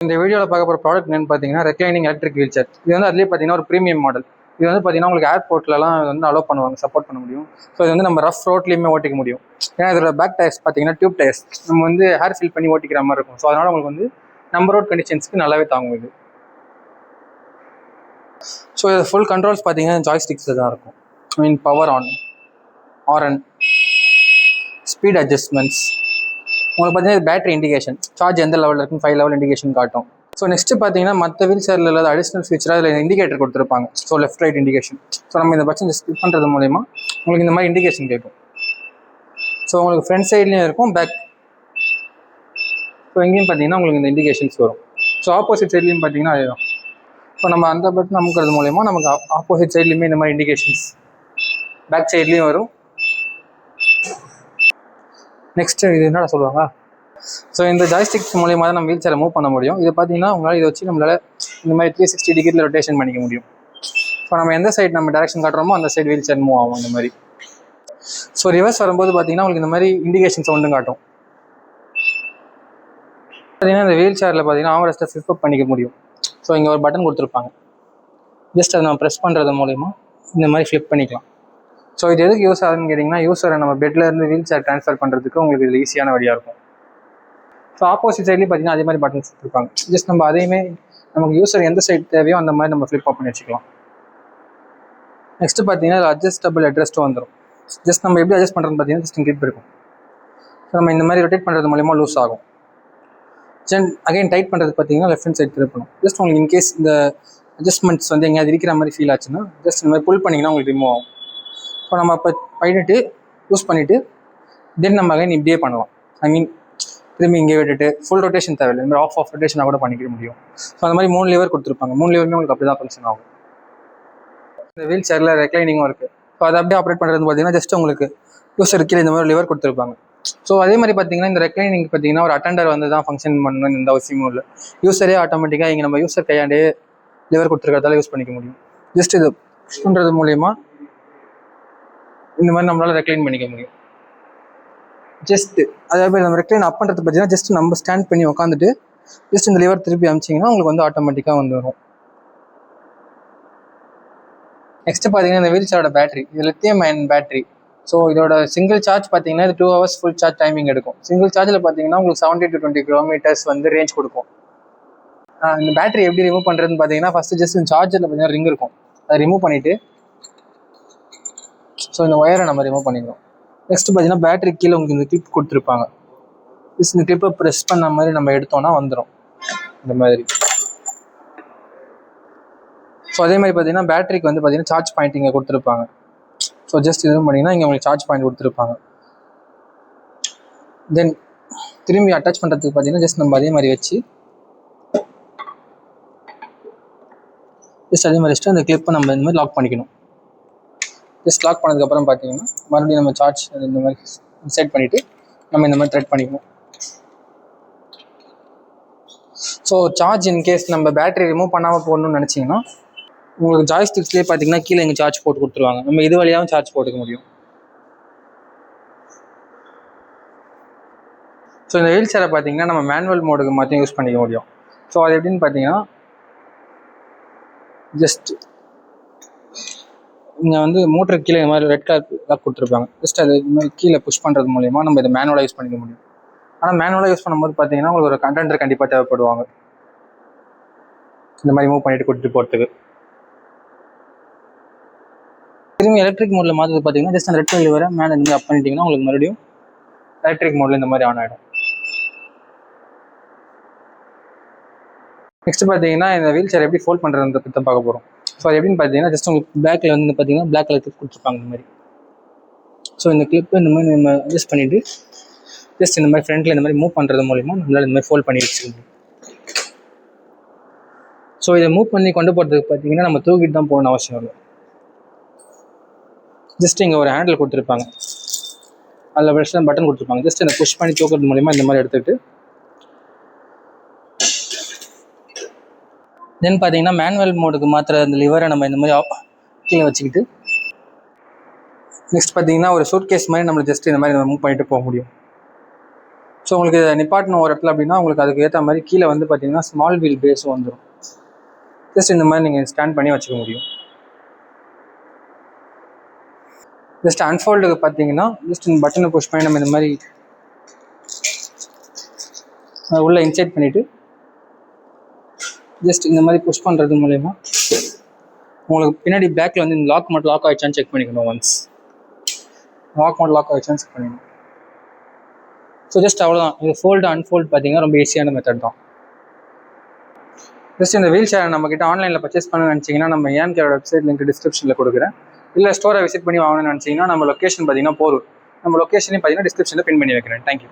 இந்த வீடியோவில் பார்க்க போகிற ப்ராடக்ட் என்னன்னு பார்த்தீங்கன்னா ரெக்ளைனிங் எலக்ட்ரிக் வீல் சேர். இது வந்து அதுலேயே பார்த்தீங்கன்னா ஒரு ப்ரீமியம் மாடல். இது வந்து பார்த்தீங்கன்னா உங்களுக்கு ஏர்போர்ட்லலாம் வந்து அலோவ் பண்ணுவாங்க, சப்போர்ட் பண்ண முடியும். ஸோ இது வந்து நம்ம ரஃப் ரோட்லேயுமே ஓட்டிக்க முடியும். ஏன்னா இதோட பேக் டயர்ஸ் பார்த்தீங்கன்னா டியூப் டயர்ஸ், நம்ம வந்து ஹேர் ஃபில் பண்ணி ஓட்டிக்கிற மாதிரி இருக்கும். ஸோ அதனால் உங்களுக்கு வந்து நம்ம ரோட் கண்டிஷன்ஸ்க்கு நல்லாவே தாங்கும் இது. ஸோ இது ஃபுல் கண்ட்ரோல்ஸ் பார்த்தீங்கன்னா ஜாய்ஸ்டிக்ஸில் தான் இருக்கும். ஐ மீன் பவர் ஆன், ஆர்என், ஸ்பீட் அட்ஜஸ்ட்மெண்ட்ஸ், உங்களுக்கு பார்த்தீங்கன்னா பேட்டரி இண்டிகேஷன், சார்ஜ் எந்த லெவலில் இருக்குன்னு 5 லெவல் இண்டிகேஷன் காட்டும். ஸோ நெக்ஸ்ட் பார்த்தீங்கன்னா மற்ற வீல் சேரில் இல்லாத அடிஷனல் ஃபீச்சராக அதில் இண்டிகேட்டர் கொடுத்துருப்பாங்க. So left right indication. So நம்ம இந்த பட்சன் ஸ்கிப் பண்ணுறது மூலயமா உங்களுக்கு இந்த மாதிரி இண்டிகேஷன் கேட்கும். ஸோ உங்களுக்கு ஃப்ரண்ட் சைட்லேயும் இருக்கும், பேக். ஸோ எங்கேயும் பார்த்தீங்கன்னா உங்களுக்கு இந்த இண்டிகேஷன்ஸ் வரும். ஸோ ஆப்போசிட் சைட்லேயும் பார்த்தீங்கன்னா அதே தான். ஸோ நம்ம அந்த பட்டன் அமுக்கிறது மூலயமா நமக்கு ஆப்போசிட் சைட்லேயுமே இந்த மாதிரி இண்டிகேஷன்ஸ் பேக் சைட்லேயும் வரும். நெக்ஸ்ட் இது என்னடா சொல்லுவாங்க. ஸோ இந்த ஜாய்ஸ்டிக்ஸ் மூலியமாக தான் நம்ம வீல் சேரை மூவ் பண்ண முடியும். இது பார்த்தீங்கன்னா உங்களால் இதை வச்சு நம்மளால் இந்த மாதிரி 360 டிகிரியில் ரொட்டேஷன் பண்ணிக்க முடியும். ஸோ நம்ம எந்த சைடு நம்ம டேரக்ஷன் காட்டுறோமோ அந்த சைடு வீல் சேர் மூவ் ஆகும் இந்த மாதிரி. ஸோ ரிவர்ஸ் வரும்போது பார்த்தீங்கன்னா உங்களுக்கு இந்த மாதிரி இண்டிகேஷன் சவுண்டும் காட்டும். பார்த்தீங்கன்னா இந்த வீல் சேரில் பார்த்தீங்கன்னா ஆம்ரெஸ்ட்டை ஃபிளிப் அப் பண்ணிக்க முடியும். ஸோ இங்கே ஒரு பட்டன் கொடுத்துருப்பாங்க, ஜஸ்ட் அதை நம்ம ப்ரெஸ் பண்ணுறது மூலிமா இந்த மாதிரி ஃப்ளிப் பண்ணிக்கலாம். ஸோ இது எதுக்கு யூஸ் ஆகுதுன்னு கேட்டிங்கன்னா, யூஸரை நம்ம பெட்லேருந்து வீல் சேர் ட்ரான்ஸ்ஃபர் பண்ணுறதுக்கு உங்களுக்கு இது ஈஸியான வழியாக இருக்கும். ஸோ ஆப்போசிட் சைட்லேயும் பார்த்தீங்கன்னா அதே மாதிரி பட்டன்ஸ் கொடுத்துருப்பாங்க. ஜஸ்ட் நம்ம அதையுமே நமக்கு யூஸர் எந்த சைட் தேவையோ அந்த மாதிரி நம்ம ஃப்ளிப் அப் பண்ணி வச்சுக்கலாம். நெக்ஸ்ட்டு பார்த்தீங்கன்னா அட்ஜஸ்டபிள் ஹெட்ரெஸ்ட்டும் வந்துடும். ஜஸ்ட் நம்ம எப்படி அட்ஜஸ்ட் பண்ணுறதுன்னு பார்த்தீங்கன்னா ஜஸ்ட் கிளிப் இருக்கும். ஸோ நம்ம இந்த மாதிரி ரொட்டேட் பண்ணுறது மூலிமா லூஸ் ஆகும். அகைன் டைட் பண்ணுறது பார்த்தீங்கன்னா லெஃப்ட் ஹேண்ட் சைட் திருப்பணும். ஜஸ்ட் உங்களுக்கு இன்கேஸ் இந்த அட்ஜஸ்ட்மெண்ட்ஸ் வந்து எங்கேயாவது இருக்கிற மாதிரி ஃபீல் ஆச்சுன்னா ஜஸ்ட் இந்த மாதிரி புல் பண்ணிங்கன்னா உங்களுக்கு ரிமூவ் ஆகும். ஸோ நம்ம இப்போ பண்ணிட்டு யூஸ் பண்ணிவிட்டு தென் நம்ம அகைன் இப்படியே பண்ணலாம். ஐ மீன் திரும்பி இங்கே விட்டுட்டு ஃபுல் ரொட்டேஷன் தேவையில்லை, இந்த மாதிரி ஆஃப் ரொட்டேஷனாக கூட பண்ணிக்க முடியும். ஸோ அந்த மாதிரி 3 லிவர் கொடுத்துருப்பாங்க. 3 லிவருமே உங்களுக்கு அப்படி தான் ஃபங்க்ஷன் ஆகும். இந்த வீல் சேரில் ரெக்ளைனிங்கும் இருக்குது. ஸோ அதை அப்படியே ஆப்ரேட் பண்ணுறது பார்த்தீங்கன்னா ஜஸ்ட் உங்களுக்கு யூஸர் கீழே இந்த மாதிரி லிவர் கொடுத்துருப்பாங்க. ஸோ அதே மாதிரி பார்த்தீங்கன்னா இந்த ரெக்ளைனிங் பார்த்தீங்கன்னா ஒரு அட்டெண்டர் வந்து தான் ஃபங்க்ஷன் பண்ணணும்னு எந்த அவசியமும் இல்லை. யூஸரே ஆட்டோமேட்டிக்காக இங்கே நம்ம யூஸர் கையாண்டே லிவர் கொடுத்துருக்கிறதால யூஸ் பண்ணிக்க முடியும். ஜஸ்ட் இது யூஸ் பண்ணுறது மூலயமா இந்த மாதிரி நம்மளால் ரெக்ளைன் பண்ணிக்க முடியும். ஜஸ்ட் அதாவது நம்ம ரெக்ளைன் அப் பண்ணுறது பார்த்தீங்கன்னா ஜஸ்ட் நம்ம ஸ்டாண்ட் பண்ணி உட்காந்துட்டு ஜஸ்ட் இந்த லிவர் திருப்பி அமிச்சிங்கன்னா உங்களுக்கு வந்து ஆட்டோமேட்டிக்காக வந்து வரும். நெக்ஸ்ட் பார்த்தீங்கன்னா இந்த வீல் சேரோட பேட்டரி, இது லித்தியம் அயன் பேட்டரி. ஸோ இதோட சிங்கிள் சார்ஜ் பார்த்தீங்கன்னா இது 2 hours ஃபுல் சார்ஜ் டைமிங் எடுக்கும். சிங்கிள் சார்ஜில் பார்த்தீங்கன்னா உங்களுக்கு 70 to 20 kilometers வந்து ரேஞ்ச் கொடுக்கும். இந்த பேட்டரி எப்படி ரிமூவ் பண்ணுறதுன்னு பார்த்தீங்கன்னா ஃபஸ்ட்டு ஜஸ்ட் இந்த சார்ஜரில் பார்த்தீங்கன்னா ரிங் இருக்கும், அதை ரிமூவ் பண்ணிவிட்டு ஸோ இந்த ஒயரை நம்ம ரிமூவ் பண்ணிக்கிறோம். நெக்ஸ்ட் பார்த்தீங்கன்னா பேட்டரி கீழே உங்களுக்கு இந்த கிளிப் கொடுத்துருப்பாங்க. இந்த கிளிப்பை ப்ரெஸ் பண்ண மாதிரி நம்ம எடுத்தோம்னா வந்துடும் இந்த மாதிரி. ஸோ அதே மாதிரி பார்த்தீங்கன்னா பேட்டரிக்கு வந்து பார்த்தீங்கன்னா சார்ஜ் பாயிண்ட் இங்கே கொடுத்துருப்பாங்க. ஸோ ஜஸ்ட் இது பண்ணிங்கன்னா இங்கே உங்களுக்கு சார்ஜ் பாயிண்ட் கொடுத்துருப்பாங்க. தென் திரும்பி அட்டாச் பண்ணுறதுக்கு பார்த்தீங்கன்னா ஜஸ்ட் நம்ம அதே மாதிரி வச்சு ஜஸ்ட் அதே மாதிரி வச்சுட்டு அந்த கிளிப்பை நம்ம இந்த மாதிரி லாக் பண்ணிக்கணும். ஜஸ்ட் லாக் பண்ணதுக்கப்புறம் பார்த்தீங்கன்னா மறுபடியும் நம்ம சார்ஜ் இந்த மாதிரி செட் பண்ணிவிட்டு நம்ம இந்த மாதிரி த்ரெட் பண்ணிக்கணும். ஸோ சார்ஜ் இன்கேஸ் நம்ம பேட்டரி ரிமூவ் பண்ணாமல் போடணும்னு நினச்சிங்கன்னா உங்களுக்கு ஜாய்ஸ்டிக்ஸ்லேயே பார்த்தீங்கன்னா கீழே இங்கே சார்ஜ் போட்டு கொடுத்துருவாங்க. நம்ம இது வழியாகவும் சார்ஜ் போட்டுக்க முடியும். ஸோ இந்த வீல் சேரை பார்த்தீங்கன்னா நம்ம மேனுவல் மோடுக்கு மாற்றியும் யூஸ் பண்ணிக்க முடியும். ஸோ அது எப்படின்னு பார்த்தீங்கன்னா ஜஸ்ட் இங்கே வந்து மோட்டருக்கு கீழே இந்த மாதிரி ரெட் கலர் லாக் கொடுத்துருப்பாங்க. ஜஸ்ட் அது இந்த மாதிரி கீழே புஷ் பண்ணுறது மூலயமா நம்ம இதை மேனுவலாக யூஸ் பண்ணிக்க முடியும். ஆனால் மேனுவலாக யூஸ் பண்ணும்போது பார்த்தீங்கன்னா உங்களுக்கு ஒரு கண்டென்டர் கண்டிப்பாக தேவைப்படுவாங்க இந்த மாதிரி மூவ் பண்ணிட்டு கூட்டிட்டு போகிறதுக்கு. திரும்பி எலக்ட்ரிக் மோடில் மாற்றுறது பார்த்தீங்கன்னா ஜஸ்ட் அந்த ரெட் கலர் லிவரை மேலே இருந்து அப் பண்ணிட்டீங்கன்னா உங்களுக்கு மறுபடியும் எலக்ட்ரிக் மோடில் இந்த மாதிரி ஆன் ஆகிடும். நெக்ஸ்ட் பார்த்தீங்கன்னா இந்த வீல் சேர் எப்படி ஃபோல்ட் பண்ணுறதுன்ற பற்றி பார்க்க போகிறோம். ஸோ அது எப்படின்னு பார்த்தீங்கன்னா ஜஸ்ட் உங்களுக்கு பேக்கில் வந்து பார்த்தீங்கன்னா பிளாக் கலர் கிளிப் கொடுத்துருப்பாங்க இந்த மாதிரி. ஸோ இந்த கிளிப்பு இந்த மாதிரி நம்ம அட்ஜஸ்ட் பண்ணிவிட்டு ஜஸ்ட் இந்த மாதிரி ஃப்ரண்ட்டில் இந்த மாதிரி மூவ் பண்ணுறது மூலிமா நம்மளால் இந்த மாதிரி ஃபோல்ட் பண்ணி வச்சுக்க முடியும். ஸோ இதை மூவ் பண்ணி கொண்டு போகிறதுக்கு பார்த்தீங்கன்னா நம்ம தூக்கிட்டு தான் போகணும்னு அவசியம் இல்லை. ஜஸ்ட் இங்கே ஒரு ஹேண்டில் கொடுத்துருப்பாங்க, அதில் ப்ரெஷ் பட்டன் கொடுத்துருப்பாங்க. ஜஸ்ட் இந்த புஷ் பண்ணி தூக்குறது மூலிமா இந்த மாதிரி எடுத்துகிட்டு தென் பார்த்தீங்கன்னா மேனுவல் மோடுக்கு மாத்திர அந்த லிவரை நம்ம இந்த மாதிரி கீழே வச்சுக்கிட்டு நெக்ஸ்ட் பார்த்தீங்கன்னா ஒரு சூட் கேஸ் மாதிரி நம்ம ஜஸ்ட் இந்த மாதிரி நம்ம மூவ் பண்ணிட்டு போக முடியும். ஸோ உங்களுக்கு நிப்பாட்டணும் ஒரு இடத்துல அப்படின்னா உங்களுக்கு அதுக்கு ஏற்ற மாதிரி கீழே வந்து பார்த்தீங்கன்னா ஸ்மால் வீல் பேஸும் வந்துடும். ஜஸ்ட் இந்த மாதிரி நீங்கள் ஸ்டாண்ட் பண்ணி வச்சுக்க முடியும். ஜஸ்ட் அன்ஃபோல்டுக்கு பார்த்தீங்கன்னா ஜஸ்ட் இந்த பட்டனை புஷ் பண்ணி நம்ம இந்த மாதிரி உள்ளே இன்சைட் பண்ணிவிட்டு ஜஸ்ட் இந்த மாதிரி புஷ் பண்ணுறது மூலயமா உங்களுக்கு பின்னாடி பேக்கில் வந்து இந்த லாக் மட்டும் லாக் ஆகிடுச்சான்னு செக் பண்ணிக்கணும். ஒன்ஸ் லாக் மட்டும் லாக் ஆகிடுச்சான்னு செக் பண்ணிக்கணும். ஸோ ஜஸ்ட் அவ்வளோதான். இது ஃபோல்டு அன்ஃபோல்டு பார்த்தீங்கன்னா ரொம்ப ஈஸியான மெத்தட் தான். ஜஸ்ட் இந்த வீல் சேரை நம்மக்கிட்ட ஆன்லைனில் பர்ச்சேஸ் பண்ணணும்னு நினச்சிங்கன்னா நம்ம ஏன் கேரோட வெப்சைட் லிங்க் டிஸ்கிரிப்ஷனில் கொடுக்குறேன். இல்லை ஸ்டோரை விசிட் பண்ணி வாங்கணும்னு நினச்சிங்கன்னா நம்ம லொக்கேஷன் பார்த்தீங்கன்னா போதும். நம்ம லொக்கேஷனையும் பார்த்தீங்கன்னா டிஸ்கிரிப்ஷனில் பின் பண்ணி வைக்கிறேன். தேங்க்யூ.